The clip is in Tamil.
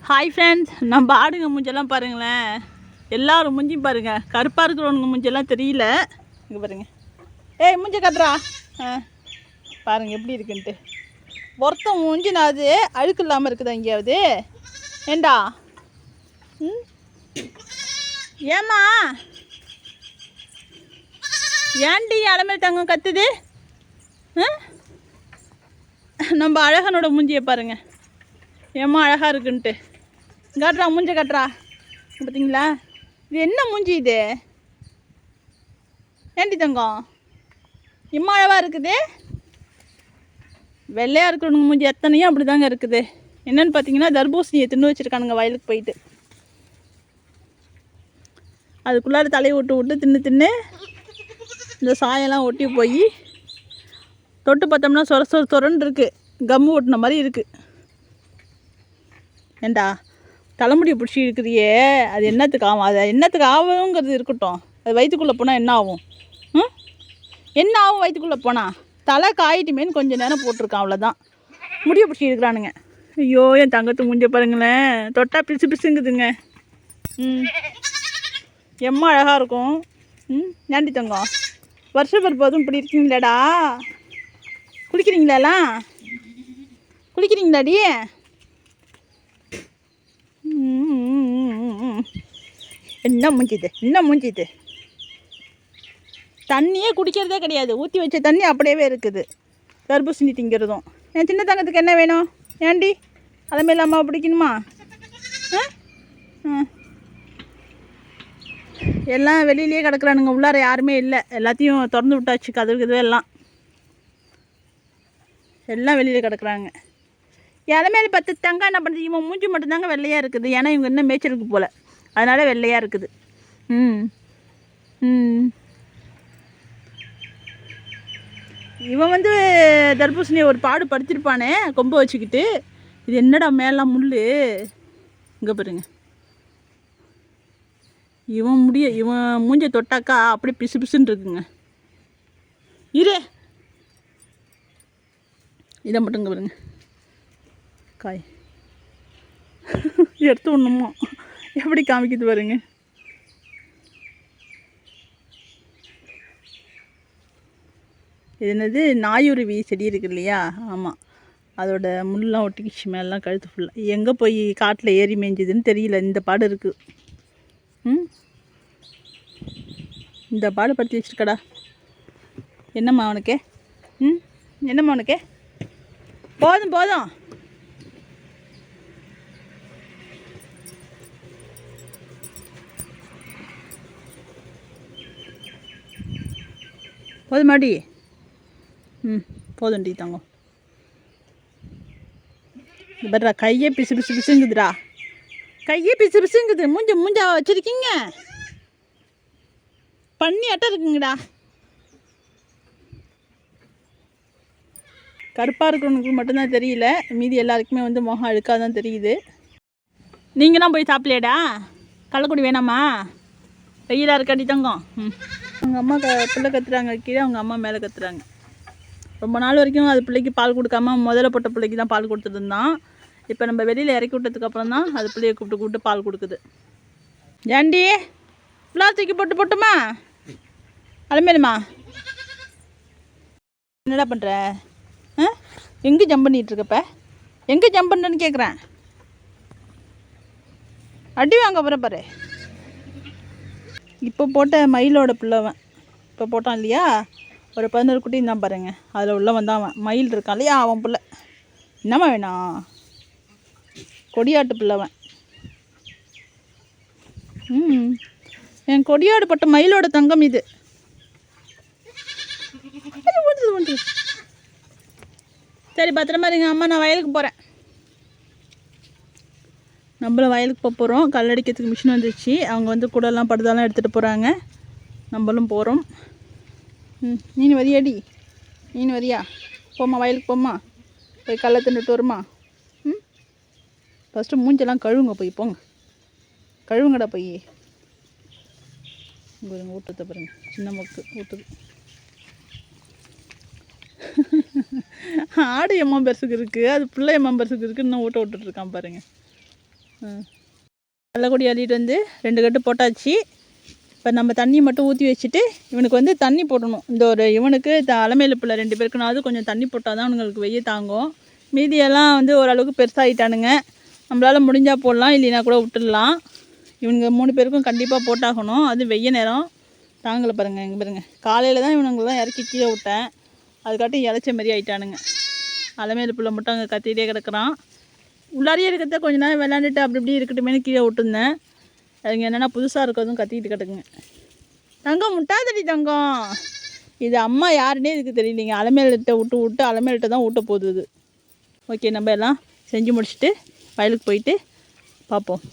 ஹாய் ஃப்ரெண்ட்ஸ், நம்ம ஆடுங்க மூஞ்செல்லாம் பாருங்களேன். எல்லோரும் மூஞ்சியும் பாருங்கள். கருப்பாக இருக்கிறவனுங்க மூஞ்செல்லாம் தெரியல. இங்கே பாருங்கள். ஏய் மூஞ்ச கட்டுறா. பாருங்கள் எப்படி இருக்குன்ட்டு. ஒருத்தன் மூஞ்சினா அது அழுக்கு இல்லாமல் இருக்குதா எங்கேயாவது? ஏண்டா ஏம்மா ஏன்டி அலமேல் தங்கம் கத்துது? நம்ம அழகனோட மூஞ்சியை பாருங்கள். ஏம்மா அழகாக இருக்குன்ட்டு காட்டுறா. மூஞ்ச காட்டுறா. பார்த்தீங்களா? இது என்ன மூஞ்சி இது? ஏண்டி தங்கம் இம்மா அழகாக இருக்குது? வெள்ளையாக இருக்கிறவனுங்க மூஞ்சி எத்தனையும் அப்படி தாங்க இருக்குது. என்னென்னு பார்த்தீங்கன்னா, தர்பூசணியை தின்னு வச்சுருக்கானுங்க வயலுக்கு போயிட்டு. அதுக்குள்ளார தலையை விட்டு தின்னு இந்த சாயெல்லாம் ஒட்டி போய் தொட்டு பார்த்தோம்னா சொரன்னு இருக்குது. கம்மு ஒட்டின மாதிரி இருக்குது. ஏண்டா தலைமுடியை பிடிச்சி இருக்குதியே, அது என்னத்துக்கு ஆகும்? அது என்னத்துக்கு ஆகுங்கிறது இருக்கட்டும். அது வயிற்றுக்குள்ளே போனால் என்ன ஆகும்? என்ன ஆகும் வயிற்றுக்குள்ளே போனால்? தலை காயிட்டுமேன்னு கொஞ்சம் நேரம் போட்டிருக்கான், அவ்வளோதான். முடியை பிடிச்சி இருக்கிறானுங்க. ஐயோ என் தங்கத்து முடிஞ்ச பாருங்களேன். தொட்டா பிசுங்குதுங்க. எம்மா அழகாக இருக்கும். ஏண்டி தங்கம் வருஷம் பிறப்பதும் இப்படி இருக்கீங்களாடா? குளிக்கிறீங்களாலாம்? குளிக்கிறீங்களாடி? என்ன மூஞ்சிது? தண்ணியே குடிக்கிறதே கிடையாது. ஊற்றி வச்ச தண்ணி அப்படியே இருக்குது. தர்பூசணி திங்கிறதும். என் சின்ன தங்கத்துக்கு என்ன வேணும்? ஏண்டி அதே அம்மா பிடிக்கணுமா? எல்லாம் வெளியிலேயே கிடக்குறானுங்க. உள்ளார யாருமே இல்லை. எல்லாத்தையும் திறந்து விட்டாச்சு. கதவு எல்லாம் வெளியிலே கிடக்குறாங்க. இளமேல் 10 தங்கம் என்ன பண்ணுறது? இவன் மூஞ்சி மட்டும்தாங்க வெள்ளையாக இருக்குது. ஏன்னா இவங்க இன்னும் மேய்ச்சலுக்கு போல், அதனால் வெள்ளையாக இருக்குது. இவன் தர்பூசணியை ஒரு பாடு படுத்திருப்பானே கொம்பை வச்சுக்கிட்டு. இது என்னடா மேலாம் முள்? இங்கே பாருங்க. இவன் மூஞ்சை தொட்டாக்கா அப்படியே பிசுன்னு இருக்குங்க. இதை மட்டும் இங்கே பாருங்க. காய் எடுத்து ஒண்ணுமா எப்படி காமிக்குது பாருங்க. இது என்னது? நாயுருவி செடி இருக்கு இல்லையா? ஆமாம், அதோட முள்ளெலாம் ஒட்டிக்கிச்சு மேலாம் கழுத்து ஃபுல்லாக. எங்கே போய் காட்டில் ஏறி மேய்ஞ்சிதுன்னு தெரியல. இந்த பாடு இருக்குது. இந்த பாடு படுத்தி வச்சுருக்கடா. என்னம்மா அவனுக்கே? என்னம்மா அவனுக்கே? போதும் போதுமாடி? போதும்டி தங்கம். பட்றா கையே பிசுங்குதுடா. கையே பிசுங்குது. மூஞ்சா வச்சுருக்கீங்க. பண்ணி அட்டை இருக்குங்கடா. கருப்பாக இருக்கிறவனுக்கு மட்டும்தான் தெரியல. மீதி எல்லாருக்குமே முகம் அழுக்காக தான் தெரியுது. நீங்களாம் போய் சாப்பிடலையடா? கள்ளக்குடி வேணாமா? வெயிலாக இருக்காடி தங்கம். அவங்க அம்மா பிள்ளை கத்துறாங்க கீழே, அவங்க அம்மா மேலே கத்துறாங்க. ரொம்ப நாள் வரைக்கும் அது பிள்ளைக்கு பால் கொடுக்காம முதல்ல போட்ட பிள்ளைக்கு தான் பால் கொடுத்துட்டு இருந்தான். இப்போ நம்ம வெளியில் இறக்கி விட்டதுக்கப்புறம் தான் அது பிள்ளையை கூப்பிட்டு பால் கொடுக்குது. ஏண்டி ஃபுல்லாக தூக்கி போட்டுமா? அலமேலுமா என்னடா பண்ணுற? எங்கே ஜம்ப் பண்ணிகிட்ருக்கப்ப? எங்கே ஜம்ப் பண்ணுறேன்னு கேட்குறேன். அடி வாங்க அப்புறம் பாரு. இப்போ போட்ட மயிலோட பிள்ளைவன். இப்போ போட்டான் இல்லையா, ஒரு 11 குட்டி தான் பாருங்க. அதில் உள்ளவன் தான் அவன். மயில் இருக்கான் இல்லையா, அவன் பிள்ளை. என்னம்மா வேணாம்? கொடியாட்டு பிள்ளைவன். என் கொடியாடு பட்ட மயிலோட தங்கம் இது. சரி பத்திரமா இருங்க அம்மா, நான் வயலுக்கு போகிறேன். நம்மளும் வயலுக்கு போகிறோம். கல்லடிக்கிறதுக்கு மிஷின் வந்துருச்சு. அவங்க கூடலாம் படுதாலாம் எடுத்துகிட்டு போகிறாங்க. நம்மளும் போகிறோம். நீனு வரியாடி? நீனு வரியா? போம்மா, வயலுக்கு போம்மா. போய் கல்லை தின்னுட்டு வருமா? ஃபஸ்ட்டு மூஞ்செல்லாம் கழுவுங்க. போய் போங்க, கழுவுங்கடா போய். பாருங்க ஊட்டத்தை பாருங்க. சின்ன மக்கு ஊட்டுது. ஆடு எம்மா பெருசுக்கு இருக்குது, அது பிள்ளை எம்மா பெருசுக்கு இருக்குது. இன்னும் ஊட்ட விட்டுட்ருக்கான் பாருங்கள். கள்ளக்குடி அள்ளிட்டு வந்து 2 கட்டு போட்டாச்சு. இப்போ நம்ம தண்ணி மட்டும் ஊற்றி வச்சுட்டு இவனுக்கு வந்து தண்ணி போடணும். இந்த ஒரு இவனுக்கு அலமேலு பிள்ளை 2 பேருக்குனாவது கொஞ்சம் தண்ணி போட்டால் தான் அவனுங்களுக்கு வெய்ய தாங்கும். மீதியெல்லாம் வந்து ஓரளவுக்கு பெருசாகிட்டானுங்க. நம்மளால் முடிஞ்சால் போடலாம், இல்லைனா கூட விட்டுடலாம். இவனுங்க 3 பேருக்கும் கண்டிப்பாக போட்டாகணும். அது வெய்ய நேரம் தாங்கலை பாருங்கள். இங்கே பாருங்கள், காலையில் தான் இவனுங்களாம் இறக்கி கீழே விட்டேன். அதுக்காட்டும் இலைச்ச மாதிரி ஆகிட்டானுங்க. அலமேலு பிள்ளை மட்டும் அங்கே கத்திகிட்டே கிடக்குறான். உள்ளாரியே இருக்கிறத கொஞ்ச நேரம் விளாண்டுட்டு அப்படி இப்படி இருக்கட்டுமே கீழே விட்டுருந்தேன். அதுங்க என்னென்னா புதுசாக இருக்கிறதும் கத்திக்கிட்டு கிடக்குங்க. தங்கம் முட்டாதடி தங்கம். இது அம்மா யாருன்னே இதுக்கு தெரியலைங்க. அலமேல்கிட்ட விட்டு அலமேல்கிட்ட தான் ஊட்ட போகுது. ஓகே, நம்ம எல்லாம் செஞ்சு முடிச்சுட்டு வயலுக்கு போயிட்டு பார்ப்போம்.